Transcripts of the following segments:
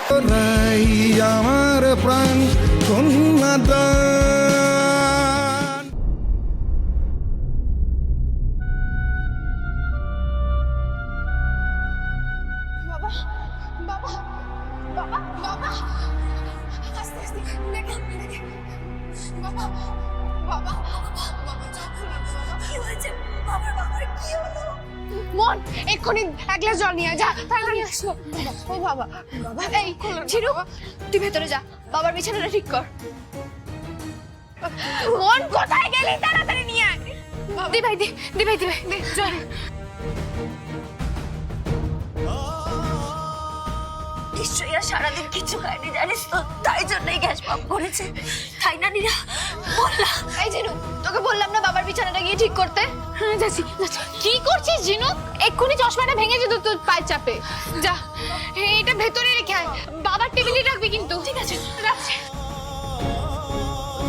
আমার প্রাণ কন্যাদান। বাবা বাবা বাবা বাবা আস্তে আস্তে দেখে দেখে বাবা বাবা বাবা চোখ খুলে বাবা কি হয়েছে বাবার বাবার কি হলো মন এক্ষুনি এক গ্লাস জল নিয়ে যা তাড়াতাড়ি আসো ও বাবা বাবা এই ঝিনু তুই ভেতরে যা বাবার বিছানাটা ঠিক কর মন কোথায় গেলি তাড়াতাড়ি নিয়ে আয় দি ভাই দে চল নিশ্চয়ই আর সারাদিন কিছু খায়নি জানিস তো, তাই জন্যই গ্যাস পাম্প করেছে, তাই না নীরা? বললাম। এই জিনু তোকে বললাম না বাবার বিছানাটা গিয়ে ঠিক করতে। হ্যাঁ যাচ্ছি। কি করছিস জিনু? এক্ষুনি চশমাটা ভেঙে যেত তোর পায়ের চাপে। যা এটা ভেতরে রেখে আয়, বাবার টেবিলে রাখবি কিন্তু। ঠিক আছে রাখছি।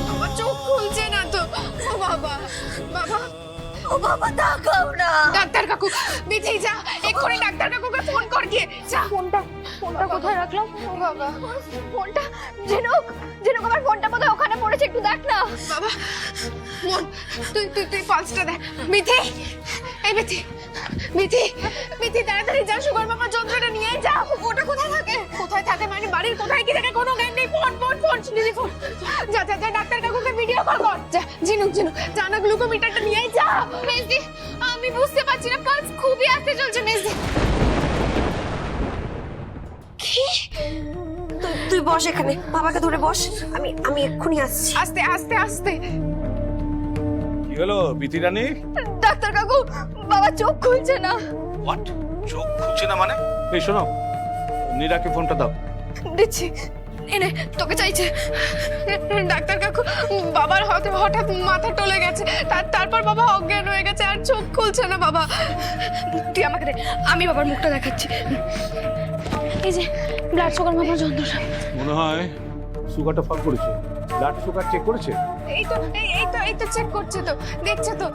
বাবা চোখ খুলছে না তো। ও বাবা বাবা ও বাবা তাকাও না। ডাক্তার কাকু বিথি যা এক্ষুনি ডাক্তার কাকুকে ফোন কর গিয়ে যা। ফোনটা কোথায় রাখলাম? ও বাবা ফোনটা ঝিনুক আমার ফোনটা বোধহয় ওখানে পড়েছে, একটু দেখ না বাবা। মন তুই পালসটা দেখ। বিথি এই বিথি তাড়াতাড়ি যা, সুগার মাপার যন্ত্রটা নিয়ে যা। ওটা কোথায় থাকে মানে বাড়ির কোথায় কি থাকে কোনো জ্ঞান নেই। ফোন দিদি ফোন যা ডাক্তার কাকুকে ভিডিও কল কর যা। ঝিনুক জানা গ্লুকোমিটারটা নিয়ে যা। মেজদি আমি বুঝতে পারছি না, পালস খুবই আস্তে চলছে মেজদি। কি? তুই বস এখানে, বাবাকে ধরে বস, আমি এক্ষুনি আসছি। আস্তে কি হলো বিথি রানী? ডাক্তার কাকু বাবা চোখ খুলছে না। হোয়াট? চোখ খুলছে না মানে? এই শোনো, নীরাকে ফোনটা দাও। দিচ্ছি এনে, তোকে চাইছে। ডাক্তার কাকু বাবার হঠাৎ মাথা টলে গেছে, তারপর বাবা অজ্ঞান হয়ে গেছে আর চোখ খুলছে না বাবা। তুই আমাকে দে, আমি বাবার মুখটা দেখাচ্ছি। এই যে ব্লাড সুগার মাপার যন্ত্রটা। মনে হয় সুগারটা ফল করেছে। ব্লাড সুগার চেক করেছে? এই তো চেক করছে তো, দেখছে তো।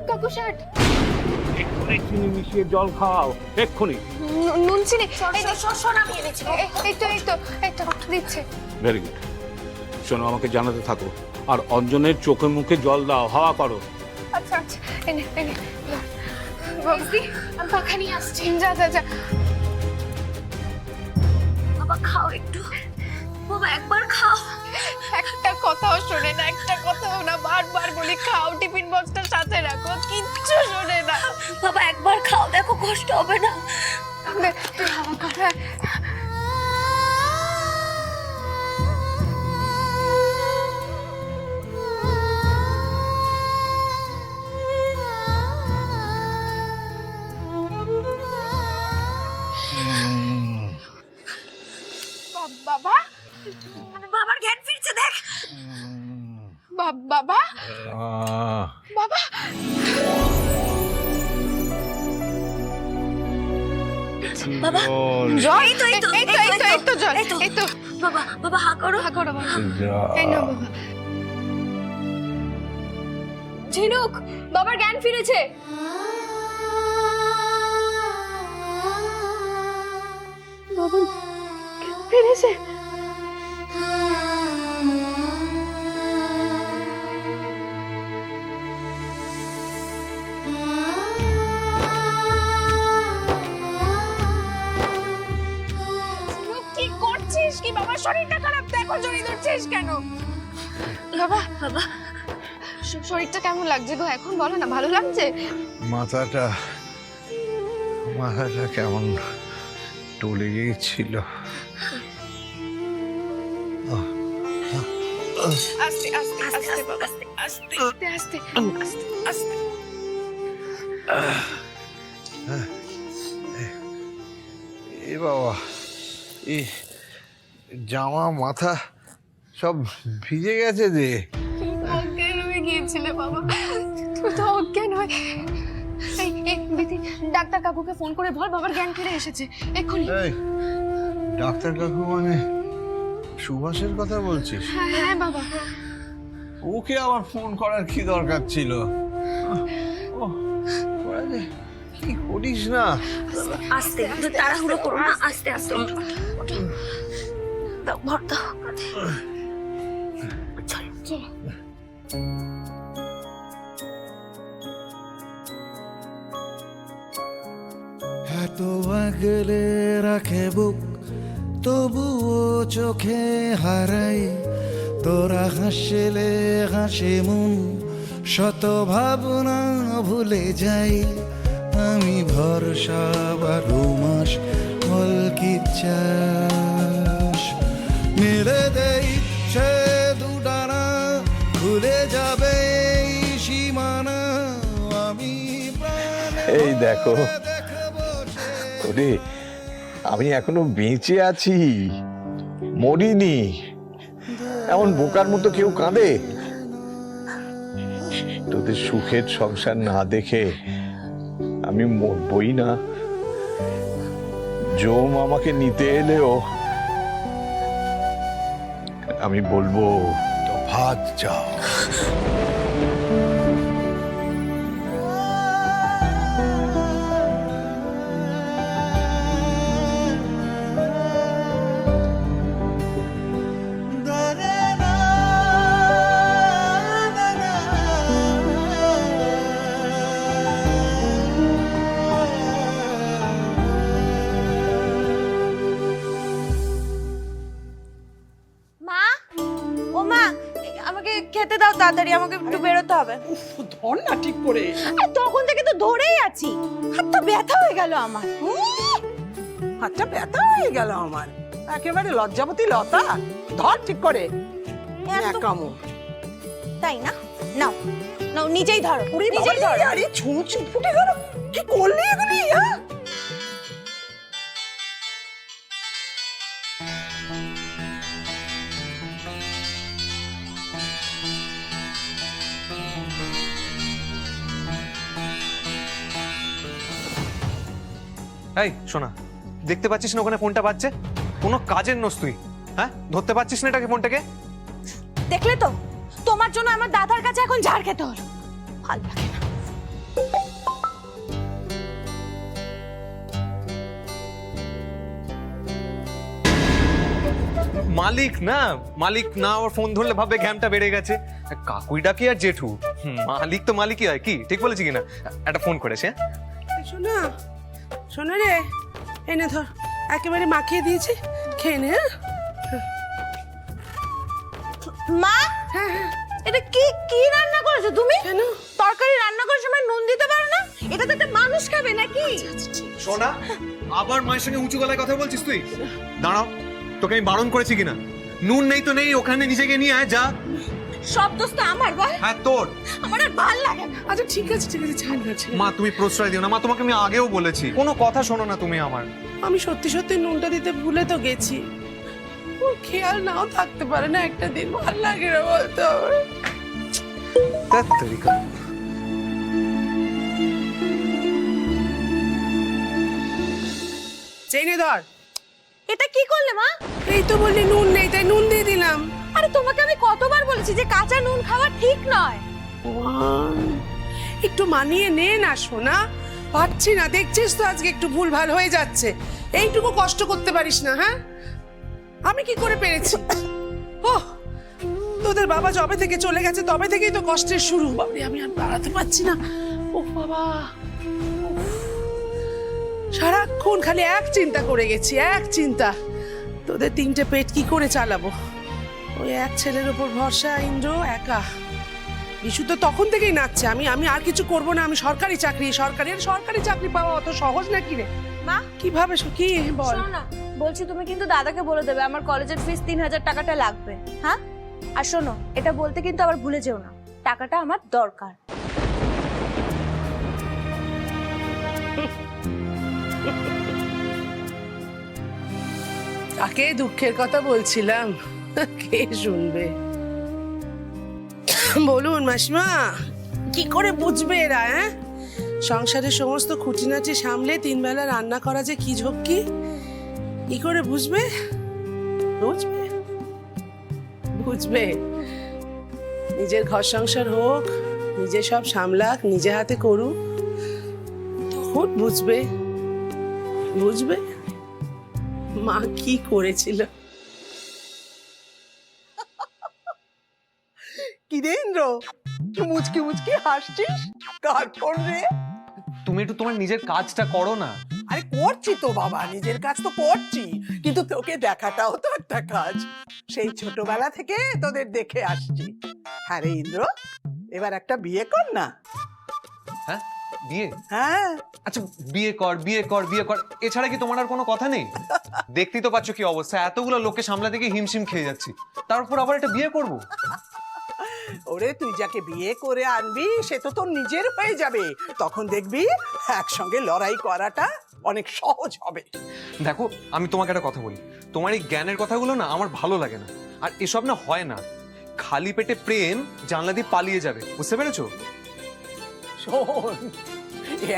কাকু শার্ট এক্ষুনি চিনি মিশিয়ে জল খাও, এক্ষুনি। নুন চিনি নামিয়ে দিচ্ছি। এই তো দিচ্ছে। Very good. শোনো, আমাকে জানাতে থাকো, আর অঞ্জনের চোখে মুখে জল দাও, হাওয়া করো। আচ্ছা এনে বাবি আমি পাখা নিয়ে আসছি। যা বাবা খাও একটু, বাবা একবার খাও। একটা কথাও শোনে না, বারবার বলি খাও, টিফিন বক্সটা সাথে রাখো, কিচ্ছু শোনে না। বাবা একবার খাও, দেখো কষ্ট হবে না। তুই হাওয়া কর। বাবা বাবার জ্ঞান ফিরছে, দেখ। বাবা বাবা জল। এই তো জল। এই তো বাবা হা করো বাবা। এই নাও বাবা। ঝিনুক বাবার জ্ঞান ফিরেছে। বাবা ফিরেছে। কি করছিস কি? বাবার শরীরটা খারাপ, দেখো জড়ি ধরছিস কেন? বাবা শরীরটা কেমন লাগছে গো এখন? বলো না, ভালো লাগছে? মাথাটা কেমন টলে গিয়েছিল। আস্তে বাবা, আস্তে। এ বাবা, এই জামা মাথা সব ভিজে গেছে যে। অজ্ঞান হয়ে গিয়েছিলে বাবা, তুই তো অজ্ঞান হয়ে। এই বিথি ডাক্তার কাকুকে ফোন করে বল বাবার জ্ঞান ফিরে এসেছে এক্ষুনি। এই ডাক্তার কাকু মানে সুভাষের কথা বলছিস? হ্যাঁ বাবা। ওকে আবার ফোন করার কি দরকার ছিল? ও ওরা যে কি করিস পারছিস না? আস্তে তাড়াহুড়ো করো না, আস্তে আস্তে ওঠো, ওঠো। দাও, ভর দাও। চলো, চলো। এত আগলে রাখে বুক তবুও চোখে হারাই তোরা হাসলে হাসে মন শত ভাবনা ভুলে যাই আমি ভরসা বারো মাস হলকি চাষ মেলে দেই সে দুটানা খুলে যাবে এই সীমানা আমি এই দেখো ওরে, আমি এখনো বেঁচে আছি, মরিনি। এমন বোকার মতো কেউ কাঁদে? তোদের সুখের সংসার না দেখে আমি মরবই না। জম আমাকে নিতে এলেও আমি বলবো তো ভাত যাও। মা, ও মা, আমাকে খেতে দাও তাড়াতাড়ি, আমাকে একটু বেরোতে হবে। ধর না ঠিক করে। তখন থেকে তো ধরেই আছি, হাতটা ব্যথা হয়ে গেল আমার। হাতটা ব্যথা হয়ে গেল আমার, একেবারে লজ্জাবতী লতা। ধর ঠিক করে। ন্যাকামো। তাই না? নাও নাও, নিজেই ধরো, নিজেই ধরো। আরে ছুঁচ ফুটে গেল, কি করলি এগুলি? হ্যাঁ, এই শোনা, দেখতে পাচ্ছিস না ওখানে ফোনটা বাজছে? কোনো কাজের নোস তুই? হ্যাঁ, ধরতে পাচ্ছিস না এটাকে, ফোনটাকে? দেখলে তো, তোমার জন্য আমার দাদার কাছে এখন ঝাড় খেতে হলো। ভালো লাগে না। মালিক না, মালিক না, ওর ফোন ধরলে ভাবে ঘ্যামটা বেড়ে গেছে। কাকুইটা কি আর জেঠু? মালিক তো মালিকই হয়। কি ঠিক বলেছি কিনা? একটা ফোন করেছে। শোনা শোনা রে, এনে ধর, একেবারে মাখিয়ে দিয়েছি, খেয়ে নে। মা, এটা কি কি রান্না করেছো তুমি? কেন? তরকারি রান্না করার সময় নুন দিতে পারো না? এটা তো একটা মানুষ খাবে নাকি? শোনা, আবার মায়ের সঙ্গে উঁচু গলায় কথা বলছিস তুই? দাঁড়াও, তোকে আমি বারণ করেছি কিনা? নুন নেই তো নেই, ওখানে নিজেকে নিয়ে আয়, যা। সব দোষ তো আমার, বল। হ্যাঁ তোর। আমার আর ভাল লাগে না। আচ্ছা ঠিক আছে ঠিক আছে, ছাড় না, ছাড়। মা তুমি প্রশ্রয় দিও না মা, তোমাকে আমি আগেও বলেছি, কোনো কথা শোনো না তুমি আমার। আমি সত্যি সত্যি নুনটা দিতে ভুলে তো গেছি। ওর খেয়াল নাও থাকতে পারে না একটা দিন, ভাল লাগে না বলতে হবে। চেনে ধর। এটা কি করলে মা? এই তো বললি নুন নেই, তাই নুন দিয়ে দিলাম। আরে তোমাকে আমি কতবার বলেছি যে কাঁচা নুন খাওয়া ঠিক নয়। একটু মানিয়ে নে না সোনা, পারছি না, দেখছিস তো আজকে একটু ভুল ভাল হয়ে যাচ্ছে। এইটুকু কষ্ট করতে পারিস না? হ্যাঁ, আমি কি করে পেরেছি? ও, তোদের বাবা যবে থেকে চলে গেছে তবে থেকেই তো কষ্টের শুরু। বাবারে, আমি আর দাঁড়াতে পারছি না। ও বাবা, সারাক্ষণ খালি এক চিন্তা করে গেছি, এক চিন্তা, তোদের তিনটে পেট কি করে চালাবো। ওই এক ছেলের ওপর ভরসা, ইন্দ্র একা। বিশু তো তখন থেকেই নাচছে, আমি আমি আর কিছু করব না, আমি সরকারি চাকরি, সরকারি চাকরি পাওয়া অত সহজ নাকি রে? মা, কিভাবে কি বল? শোনো না, বলছি তুমি কিন্তু দাদাকে বলে দেবে আমার কলেজের ফিস 3000 টাকাটা লাগবে। হ্যাঁ, আর শোনো, এটা বলতে কিন্তু আবার ভুলে যেও না, টাকাটা আমার দরকার। তাকে দুঃখের কথা বলছিলাম, কে শুনবে? বলুন মাসিমা, কি করে বুঝবে এরা? হ্যাঁ, সংসারের সমস্ত খুঁটিনাটি সামলে 3 বেলা রান্না করা যে কি ঝক্কি, কি করে বুঝবে? বুঝবে বুঝবে নিজের ঘর সংসার হোক, নিজে সব সামলাক, নিজে হাতে করুক, তখন বুঝবে। বুঝবে মা কি করেছিল। কিরেন্দ্র মুচকি মুচকি হাসছিস, কার ফোন রে? তুমি একটু তোমার নিজের কাজটা করো না। আরে করছি তো বাবা, নিজের কাজ তো করছি, কিন্তু তোকে দেখাটাও তো একটা কাজ। সেই ছোটবেলা থেকে তোদের দেখে আসছি। হ্যাঁ রে ইন্দ্র, এবার একটা বিয়ে কর না। হ্যাঁ, বিয়ে? হ্যাঁ, আচ্ছা, বিয়ে কর বিয়ে কর বিয়ে কর, এছাড়া কি তোমার আর কোনো কথা নেই? দেখতেই তো পাচ্ছ কি অবস্থা, এতগুলো লোককে সামলাতে গিয়ে হিমশিম খেয়ে যাচ্ছি, তারপর আবার একটা বিয়ে করব? ওরে তুই যাকে বিয়ে করে আনবি সে তো তোর নিজের হয়ে যাবে, তখন দেখবি একসঙ্গে লড়াই করাটা অনেক সহজ হবে। দেখো, আমি তোমাকে একটা কথা বলি, তোমার এই জ্ঞানের কথাগুলো না আমার ভালো লাগে না, আর এসব না হয় না। খালি পেটে প্রেম জানলা দিয়ে পালিয়ে যাবে, বুঝতে পেরেছো? শোন,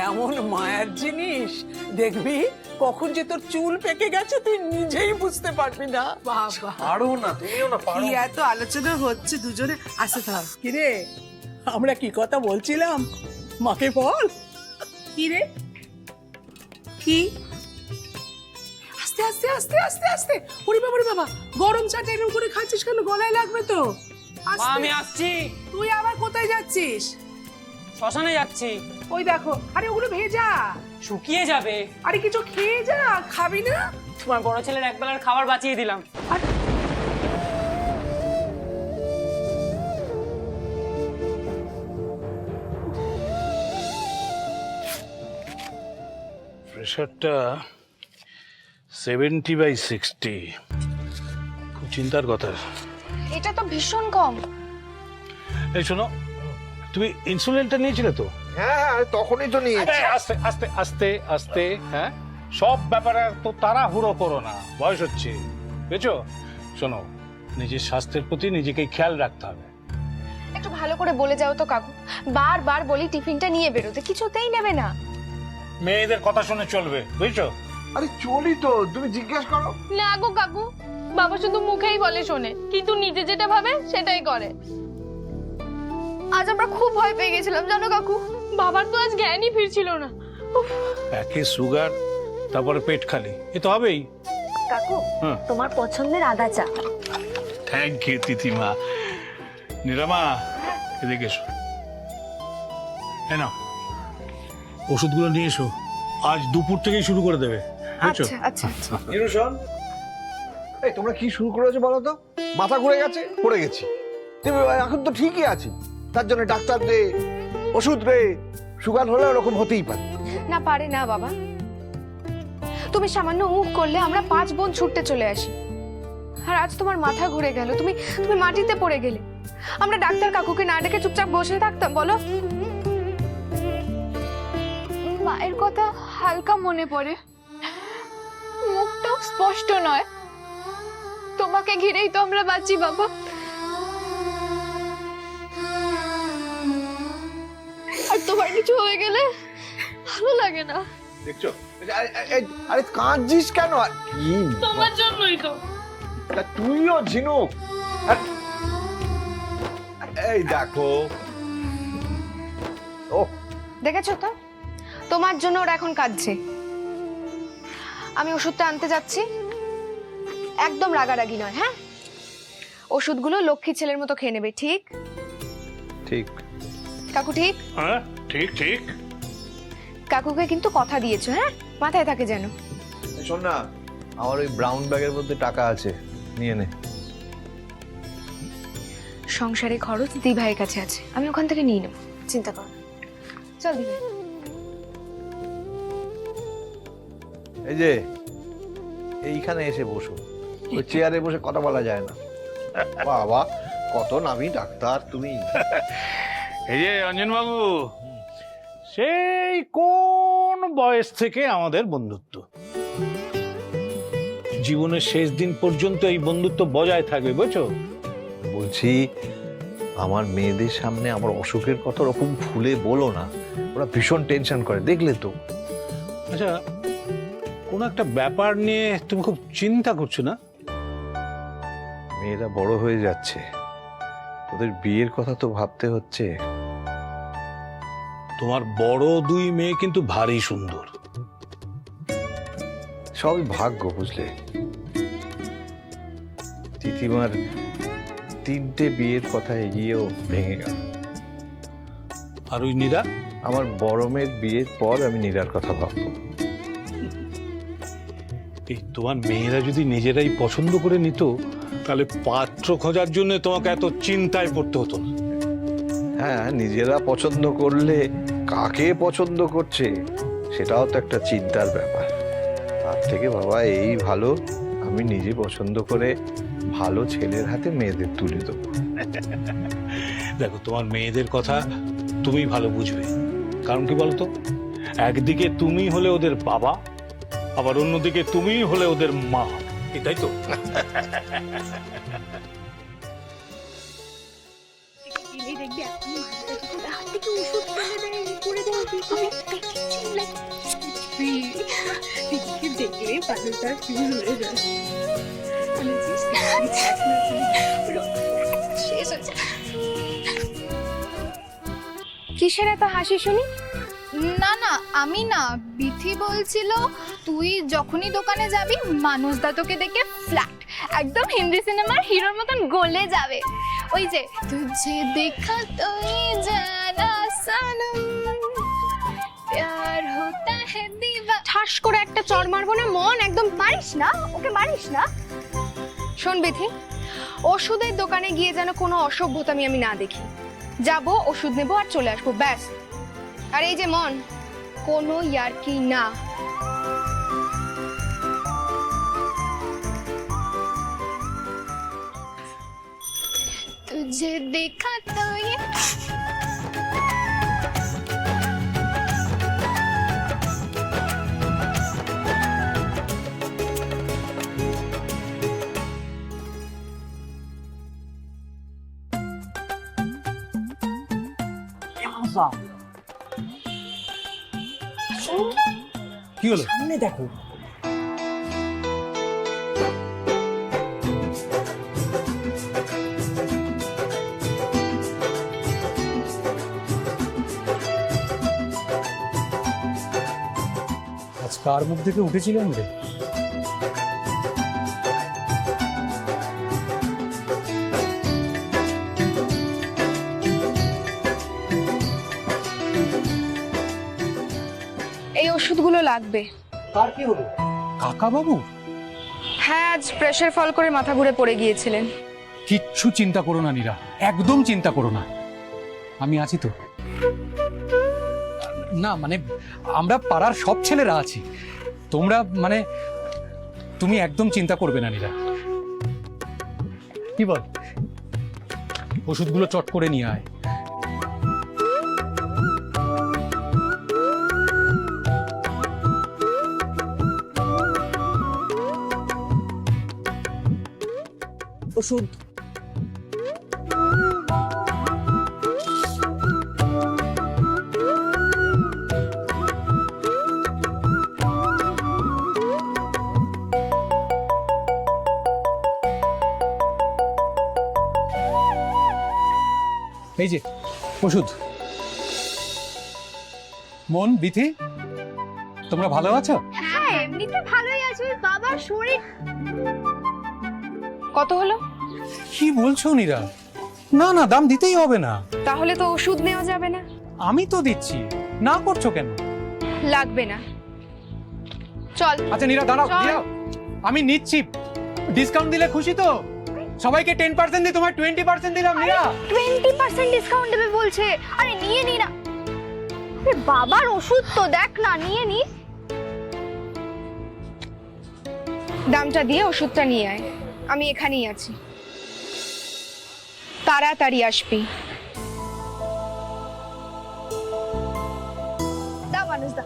এমন মায়ের জিনিস দেখবি কখন যে তোর চুল পেকে গেছে তুই নিজেই বুঝতে পারবি না। বাবা, পারো না, তুমিও না কি এত আলোচনা হচ্ছে দুজনে। আসতে থাক। কিরে, আমরা কি কথা বলছিলাম মাকে বল। কি রে? কি? আস্তে আস্তে আস্তে আস্তে আস্তে। ওরে বাবা রে বাবা, গরম চাটা এরকম করে খাচ্ছিস কেন? গলায় লাগবে তো। আস্তে। আমি আসছি। তুই আবার কোথায় যাচ্ছিস? শ্মশানে যাচ্ছি। ওই দেখো, আরে ওগুলো ভেজা। শুকিয়ে যাবে। আরে কিছু খেয়ে যা, খাবি না? তোমার বড় ছেলের একবেলার খাবার বাঁচিয়ে দিলাম। প্রেশারটা 70/60, খুব চিন্তার কথা। এটা তো ভীষণ কম। এই শোনো, তুমি ইনসুলিনটা নিয়েছিলে তো? হ্যাঁ হ্যাঁ, তখনই তো নিয়ে। আস্তে আস্তে আস্তে আস্তে, হ্যাঁ, সব ব্যাপারে তো তাড়াহুড়ো করো না, বয়স হচ্ছে, বুঝছো? শোনো, নিজের স্বাস্থ্যের প্রতি নিজেকে খেয়াল রাখতে হবে। একটু ভালো করে বলে যাও তো কাকু, বারবার বলি টিফিনটা নিয়ে বেরোতে, কিছুতেই নেবে না। মেয়েদের কথা শুনে চলবে, বুঝছো? আরে চলি তো, তুমি জিজ্ঞেস করো। না গো কাকু, বাবা শুধু মুখেই বলে শোনে, কিন্তু নিজে যেটা ভাবে সেটাই করে। আজ আমরা খুব ভয় পেয়ে গেছিলাম জানো কাকু, বাবার তো আজ জ্ঞানই ফিরছিল না। একে সুগার, তারপরে পেট খালি, এ তো হবেই। কাকু, হ্যাঁ। তোমার পছন্দের আদা চা। Thank you তিথিমা। নিরামা, এদিকে এসো। এই নাও, ওষুধগুলো নিয়ে এসো, আজ দুপুর থেকেই শুরু করে দেবে, বুঝছো? আচ্ছা আচ্ছা। নিরুষণ, এই তোমরা কি শুরু করেছো বলো তো? মাথা ঘুরে গেছে? পড়ে গেছি। তুমি এখন তো ঠিকই আছি, তার জন্য ডাক্তার রে, ওষুধ রে, সুগার হলে ওরকম হতেই পারে। না পারে না বাবা, তুমি সামান্য মুখ করলে আমরা 5 বোন ছুটতে চলে আসি। আর আজ তোমার মাথা ঘুরে গেল, তুমি মাটিতে পড়ে গেলে। আমরা ডাক্তার কাকুকে না ডেকে চুপচাপ বসে থাকতাম বলো? মায়ের কথা হালকা মনে পড়ে, মুখটাও স্পষ্ট নয়। তোমাকে ঘিরেই তো আমরা বাঁচি বাবা। আর তোমার কিছু হয়ে গেলে ভালো লাগে না। দেখছো? আরে কাঁদছিস কেন? কি তোমার জন্যই তো। তুইও ঝিনুক। এই দেখো, ও দেখেছো তো, তোমার জন্য ওরা এখন কাঁদছে। আমি ওষুধটা আনতে যাচ্ছি, একদম রাগারাগি নয়, হ্যাঁ? ওষুধগুলো লক্ষ্মী ছেলের মতো খেয়ে নেবে, ঠিক? ঠিক। কাকু ঠিক? হ্যাঁ, ঠিক ঠিক। কাকুকে কিন্তু কথা দিয়েছো, হ্যাঁ? মাথায় থাকে যেন। শোন না, আমার ওই ব্রাউন ব্যাগের মধ্যে টাকা আছে, নিয়ে নে। সংসারে খরচ দি ভাইয়ের কাছে আছে, আমি ওখান থেকে নিয়ে নেবো, চিন্তা করো। চল দি ভাই। এই যে এইখানে এসে বসো, ওই চেয়ারে বসে কথা বলা যায় না। বাবা, কত নামি ডাক্তার তুমি। এই যে অঞ্জন বাবু, সেই কোন বয়স থেকে আমাদের বন্ধুত্ব, জীবনের শেষ দিন পর্যন্ত এই বন্ধুত্ব বজায় থাকবে, বুঝছো? বলছি, আমার মেয়েদের সামনে আমার অসুখের কথা ওরকম খুলে বলো না, ওরা ভীষণ টেনশন করে, দেখলে তো। আচ্ছা, কোন একটা ব্যাপার নিয়ে তুমি খুব চিন্তা করছো না? মেয়েরা বড় হয়ে যাচ্ছে, ওদের বিয়ের কথা তো ভাবতে হচ্ছে। তোমার বড় 2 মেয়ে কিন্তু ভারী সুন্দর, সবই ভাগ্য, বুঝলে? তিথিমার 3টে বিয়ের কথা এগিয়েও ভেঙে গেল। আর ওই নীরা? আমার বড় মেয়ের বিয়ের পর আমি নীরার কথা ভাববো। এই তোমার মেয়েরা যদি নিজেরাই পছন্দ করে নিত, তাহলে পাত্র খোঁজার জন্য তোমাকে এত চিন্তায় পড়তে হতো না। হ্যাঁ, নিজেরা পছন্দ করলে কাকে পছন্দ করছে সেটাও তো একটা চিন্তার ব্যাপার। তার থেকে বাবা এই ভালো আমি নিজে পছন্দ করে ভালো ছেলের হাতে মেয়েদের তুলে দেবো। দেখো, তোমার মেয়েদের কথা তুমি ভালো বুঝবে। কারণ কি বলতো, একদিকে তুমি হলে ওদের বাবা, আবার অন্যদিকে তুমি হলে ওদের মা, এটাই তো। কিসের এত হাসি শুনি? না না, আমি না, বিথি বলছিল তুই যখনই দোকানে যাবি মানুষদা তোকে দেখে ফ্ল্যাট, একদম হিন্দি সিনেমার হিরোর মতন গলে যাবে। ওই যে তুঝে দেখা তুই জানা সনম প্যার হোতা হ্যায় দিবা, ঠাস করে একটা চড় মারবো না মন, একদম মারিস না ওকে, মারিস না। শোন বিথি, ওষুধের দোকানে গিয়ে যেন কোনো অসভ্যতামি আমি না দেখি। যাবো, ওষুধ নেবো আর চলে আসবো, ব্যাস। আর এই যে মন, কোনো ইয়ার্কি না। तुझे देखा तो ये কি হলো? সামনে দেখো। আজ কার মুখ থেকে উঠেছিলেন রে? এই ওষুধগুলো লাগবে। কার কি হলো? কাকা বাবু? হ্যাঁ, আজ প্রেসার ফল করে মাথা ঘুরে পড়ে গিয়েছিলেন। কিচ্ছু চিন্তা করো না নীরা, একদম চিন্তা করো না, আমি আছি তো। না মানে আমরা পাড়ার সব ছেলেরা আছি, তোমরা মানে তুমি একদম চিন্তা করবে না নীরা। কি বল, ওষুধগুলো চট করে নিয়ে আয়। ওষুধ এই যে ওষুধ। মন, বিথি, তোমরা ভালো আছো? হ্যাঁ, এমনিতে ভালোই আছি, বাবার শরীর। কত হলো? কি বলছো নীরা? না না, দাম দিতেই হবে না। তাহলে তো ওষুধ নেওয়া যাবে না। আমি তো দিচ্ছি, না করছো কেন? লাগবে না, চল। আচ্ছা নীরা দাঁড়াও, চল। দাঁড়াও, আমি নিচ্ছি। ডিসকাউন্ট দিলে খুশি তো? সবাইকে 10% দিয়ে তোমায় 20% দিলাম নীরা। 20% ডিসকাউন্ট দেবে বলছে। আরে নিয়ে নি না, আরে বাবার ওষুধ তো, দেখ না, নিয়ে নি। দামটা দিয়ে ওষুধটা নিয়ে আয়, আমি এখানেই আছি, তাড়াতাড়ি আসবি। দা মানুষ দা।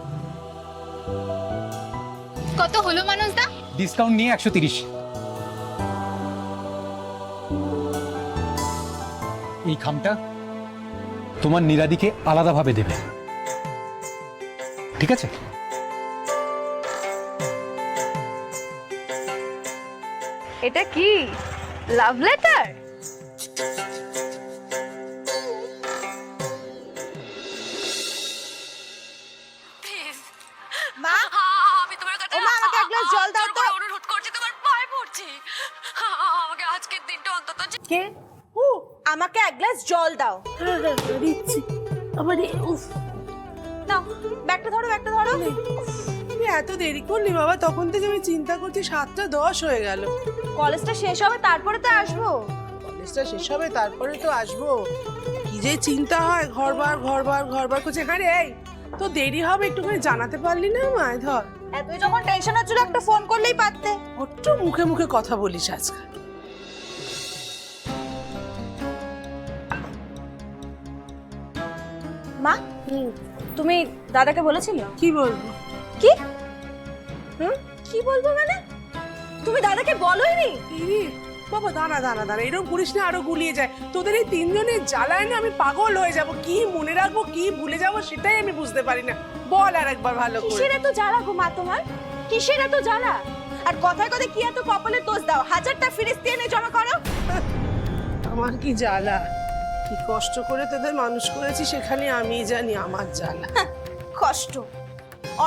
কত হলো মানুষ দা? ডিসকাউন্ট নিয়ে 130। এই খামটা তোমার নীরাদিকে আলাদাভাবে দেবে, ঠিক আছে? এটা কি লাভ লেটার? মা, আমি তোমার কাছে ও মা, আমাকে এক গ্লাস জল দাও তো। অনুরোধ করছি, তোমার পায়ে পড়ছি, আমাকে আজকের দিনটা অন্তত কে? আমাকে এক গ্লাস জল দাও। দিচ্ছি। আবার উফ, নাও ব্যাগটা ধরো, ব্যাগটা ধরো। তুমি এত দেরি করলি বাবা, তখন থেকে আমি চিন্তা করছি 7:10 হয়ে গেল। কলেজটা শেষ হবে তারপরে তো আসবো। কলেজটা শেষ হবে তারপরে তো আসবো। কি যে চিন্তা হয়, ঘরবার করছে। হ্যাঁ রে, এই তো দেরি হবে, একটুখানি জানাতে পারলি না আমায়? ধর, এতই যখন টেনশন হচ্ছিল একটা ফোন করলেই পারতে। অত মুখে মুখে কথা বলিস আজকাল। মা, তুমি দাদাকে বলেছিলে? কি বলবো? কি? কি বলবো মানে? তুমি দাদাকে বলোইনি? ইরে বাবা, দাঁড়া, এরকম করিস না, আরো গুলিয়ে যায়। তোদের এই তিনজনের জ্বালায় না আমি পাগল হয়ে যাব। কি মনে রাখবো, কি ভুলে যাব, সেটাই আমি বুঝতে পারি না। বল আর একবার ভালো করে। কিসের এত জ্বালা গো মা তোমার? কিসের এত জ্বালা? আর কথায় কথায় কি এত কপালে দোষ দাও? 1000টা ফিরিস্তি এনে জমা করো। আমার কি জ্বালা, কি কষ্ট করে তোদের মানুষ করেছি, সেখানে আমি জানি আমার জ্বালা। কষ্ট,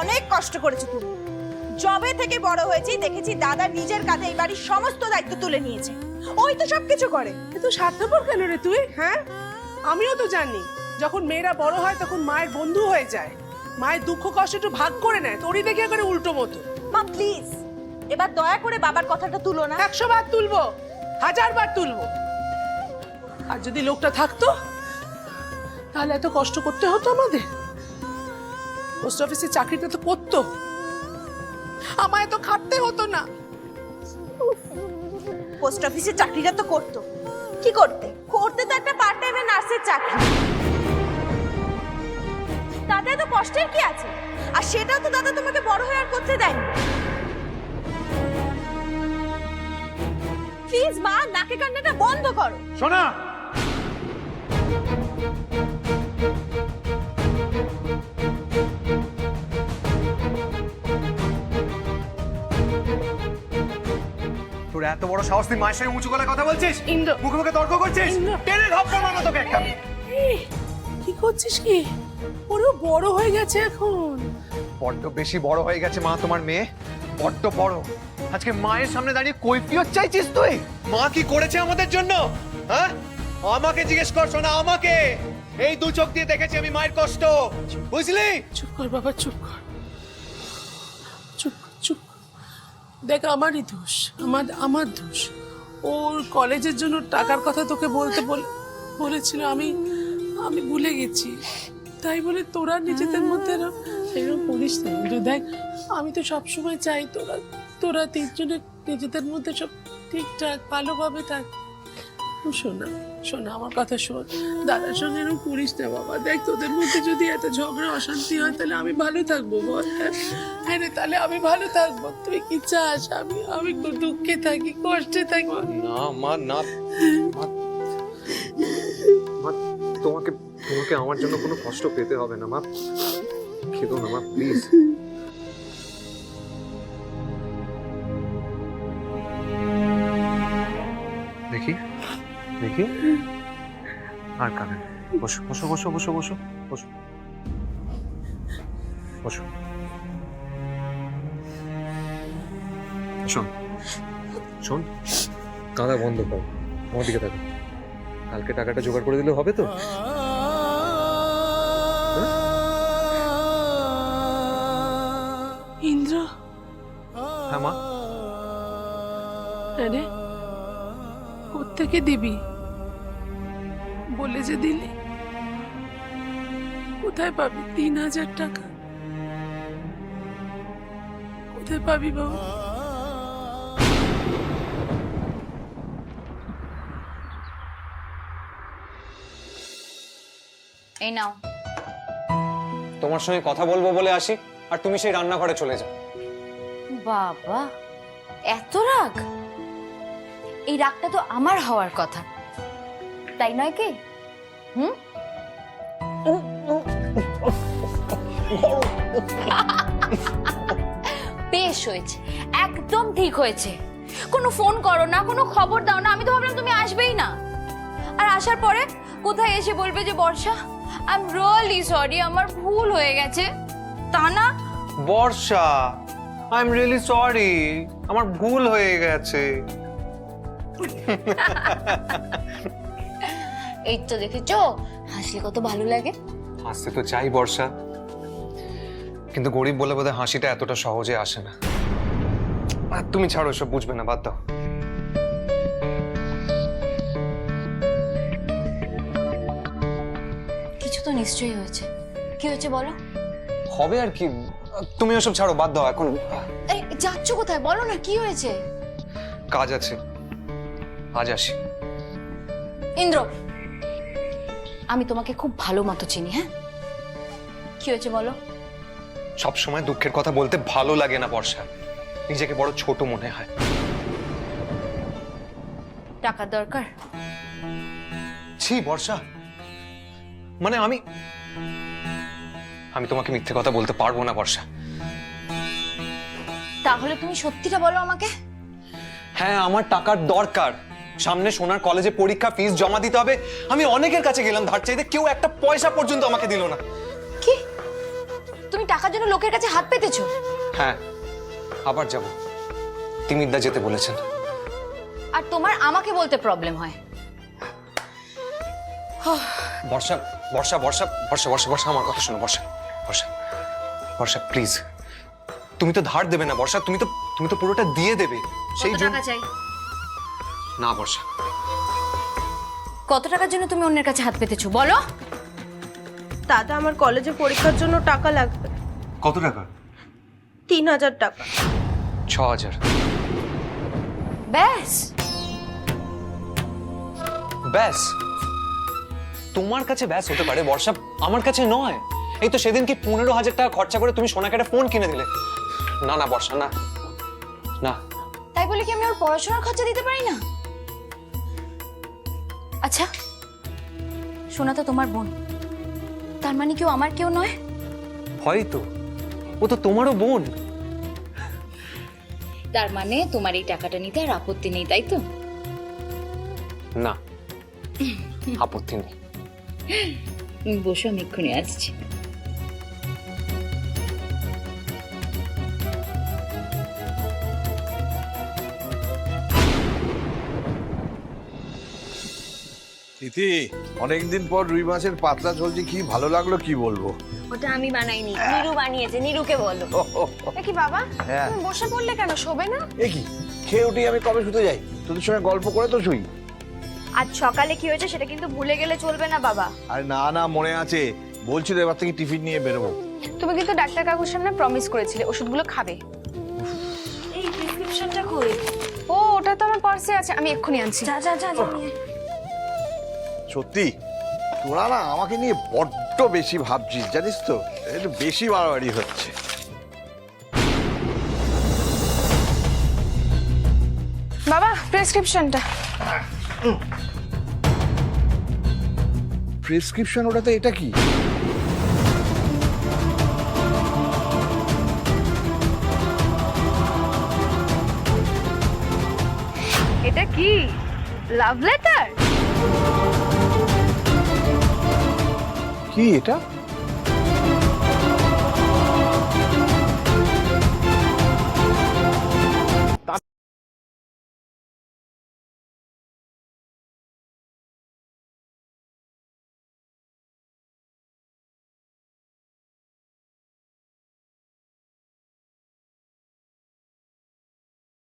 অনেক কষ্ট করেছো তুমি। জবে থেকে বড় হয়েছি দেখেছি দাদা নিজের কাঁধে এই বাড়ির সমস্ত দায়িত্ব তুলে নিয়েছে। ওই তো সবকিছু করে। এত স্বার্থপর কেন রে তুই? হ্যাঁ, আমিও তো জানি যখন মেয়েরা বড় হয় তখন মায়ের বন্ধু হয়ে যায়, মায়ের দুঃখ কষ্ট একটু ভাগ করে নেয়। তোরই দেখে করে উল্টো মতো। মা প্লিজ, এবার দয়া করে বাবার কথাটা তুলো না। 100 বার তুলবো, 1000 বার তুলবো। আর যদি লোকটা থাকতো তাহলে এত কষ্ট করতে হতো আমাদের? পোস্ট অফিসে চাকরিটা তো করতো, আমায় তো খাটতে হতো না। পোস্ট অফিসে চাকরিটা তো করতো। কি করতে? করতে তো একটা পার্ট টাইমে নার্সের চাকরি। তাতে তো কষ্টের কি আছে? আর সেটাও তো দাদা তোমাকে বড় হয়ে আর করতে দেয়নি। প্লিজ মা, নাকে কান্নাটা বন্ধ করো। শোনা, তোর এত বড় সাহস, তুই মায়ের সঙ্গে উঁচু গলায় কথা বলছিস, ইন্দ্র, মুখে মুখে তর্ক করছিস? ইন্দ্র, টেনে ধপ্পর মারবো তোকে একটা। কি করছিস কি? ওরও বড় হয়ে গেছে এখন। বড্ড বেশি বড় হয়ে গেছে মা তোমার মেয়ে, বড্ড বড়। আজকে মায়ের সামনে দাঁড়িয়ে কৈফিয়ত চাইছিস তুই? মা কি করেছে আমাদের জন্য? হ্যাঁ, আমাকে জিজ্ঞেস কর শোনা, আমাকে। এই দু চোখ দিয়ে দেখেছি আমি মায়ের কষ্ট, বুঝলি? চুপ কর বাবা, চুপ কর, চুপ চুপ। দেখ, আমারই দোষ, আমার দোষ। ওর কলেজের জন্য টাকার কথা তোকে বলতে বলেছিল, আমি ভুলে গেছি। তাই বলে তোরা নিজেদের মধ্যে এরকম করিস না। কিন্তু দেখ, আমি তো সবসময় চাই তোরা তিনজনে নিজেদের মধ্যে সব ঠিকঠাক ভালোভাবে থাক। শোনা আমার কথা শোন, দাদার সঙ্গে এরকম করিস না বাবা। দেখ, তোদের মধ্যে যদি এত ঝগড়া অশান্তি হয় তাহলে আমি ভালো থাকবো বল? হ্যাঁ রে, তাহলে আমি ভালো থাকবো। তুই কি চাস আমি দুঃখে থাকি, কষ্টে থাকি? না মা, না মা, তোমাকে আমার জন্য কোনো কষ্ট পেতে হবে না মা। খেদো না মা, প্লিজ। দেখি আর কানে। বসো বসো বসো বসো বসো বসো বসো। শোন, কাঁদা বন্ধ কর, আমার দিকে দেখো। কালকে টাকাটা জোগাড় করে দিলে হবে তো? ইন্দ্র। হ্যাঁ মা। আরে, কোত্থেকে দিবি? বলে যে দিলি। কোথায় পাবি 3000 টাকা? কোথায় পাবি বাবা? এই নাও। তোমার সঙ্গে কথা বলবো বলে আসি, আর তুমি সেই রান্নাঘরে চলে যাও। বাবা, এত রাগ? এই রাগটা তো আমার হওয়ার কথা, তাই নয় কি? বেশ হয়েছে, একদম ঠিক হয়েছে। কোনো ফোন করো না, কোনো খবর দাও না। আমি তো ভাবলাম তুমি আসবেই না, আর আসার পরে কোথায় এসে বলবে যে বর্ষা আই এম রিয়েলি সরি, আমার ভুল হয়ে গেছে। তা না, বর্ষা, আই এম রিয়েলি সরি, আমার ভুল হয়ে গেছে। এই তো দেখেছো, হাসলে কত ভালো লাগে। হাসতে তো চাই বর্ষা, কিন্তু গরিব বলে বোধহয় হাসিটা এতটা সহজে আসে না। আর তুমি ছাড়ো, এসব বুঝবে না, বাদ দাও। কিছু তো নিশ্চয়ই হয়েছে। কি হয়েছে বলো? হবে আর কি, তুমি ওসব ছাড়ো, বাদ দাও এখন। এই যাচ্ছ কোথায় বলো না, কি হয়েছে? কাজ আছে, আজ আসি। ইন্দ্র, আমি তোমাকে খুব ভালো মতো চিনি। হ্যাঁ, কি হয়েছে বলো? সব সময় দুঃখের কথা বলতে ভালো লাগে না বর্ষা, নিজেকে বড় ছোট মনে হয়। টাকার দরকার? ছি বর্ষা, মানে আমি তোমাকে মিথ্যে কথা বলতে পারবো না বর্ষা। তাহলে তুমি সত্যিটা বলো আমাকে। হ্যাঁ, আমার টাকার দরকার। সামনে সোনার কলেজে পরীক্ষা, ফিস জমা দিতে হবে। আমি অনেকের কাছে গেলাম ধার চাইতে, কেউ একটা পয়সা পর্যন্ত আমাকে দিল না। কি, তুমি টাকার জন্য লোকের কাছে হাত পেতেছো? হ্যাঁ, আবার যাব, তিমিরদা যেতে বলেছেন। আর তোমার আমাকে বলতে প্রবলেম হয়? বর্ষা বর্ষা বর্ষা বর্ষা বর্ষা বর্ষা আমার কথা শোনো বর্ষা, বর্ষা বর্ষা প্লিজ, তুমি তো ধার দেবে না বর্ষা, তুমি তো পুরোটা দিয়ে দেবে। সেই জন্য টাকা চাই। না বর্ষা। কত টাকার জন্য তুমি অন্যের কাছে হাত পেতেছো বলো? দাদা, আমার কলেজে পরীক্ষার জন্য টাকা লাগবে। কত টাকা? 3000 টাকা। 6000। ব্যাস? ব্যাস? তোমার কাছে ব্যাস হতে পারে বর্ষা, আমার কাছে নয়। এই তো সেদিন কি 15,000 টাকা খরচা করে তুমি সোনাকে একটা ফোন কিনে দিলে। না না বর্ষা, না না। তাই বলে কি আমি ওর পড়াশোনার খরচা দিতে পারি না? আচ্ছা, সোনা তো তোমার বোন, তার মানে কেউ আমার কেউ নয়? হয়তো, ও তো তোমারও বোন। তার মানে তোমার এই টাকাটা নিতে আর আপত্তি নেই, তাই তো? না, আপত্তি নেই। তুমি বসো, আমি এক্ষুনি আসছি। তিথি, অনেকদিন পর রুই মাছের পাতলা ঝোলছি, কি ভালো লাগলো কি বলবো। ওটা আমি বানাইনি, নিরু বানিয়েছে। নিরুকে বলো। কি বাবা, হ্যাঁ। তুমি বসে পড়লে কেন? শোবে না? এ কি, খেয়ে উঠি আমি কবে শুতে যাই, তোদের সঙ্গে গল্প করে তো শুই। আজ সকালে কি হয়েছে সেটা কিন্তু ভুলে গেলে চলবে না বাবা। আরে না না, মনে আছে, বলছিল এবার থেকে টিফিন নিয়ে বেরোবো। তুমি কিন্তু ডাক্তার কাকুর সামনে প্রমিস করেছিলে ওষুধগুলো খাবে। এই প্রেসক্রিপশনটা কই? ও, ওটা তো আমার পার্সে আছে, আমি এক্ষুনি আনছি। যা যা যা যা নিয়ে। সত্যি তোরা না আমাকে নিয়ে বড্ড বেশি ভাবছিস, জানিস তো, একটু বেশি বাড়াবাড়ি হচ্ছে। বাবা, প্রেসক্রিপশনটা। প্রেসক্রিপশন? ওটাতে এটা কি? এটা কি লাভ লেটার? কি এটা?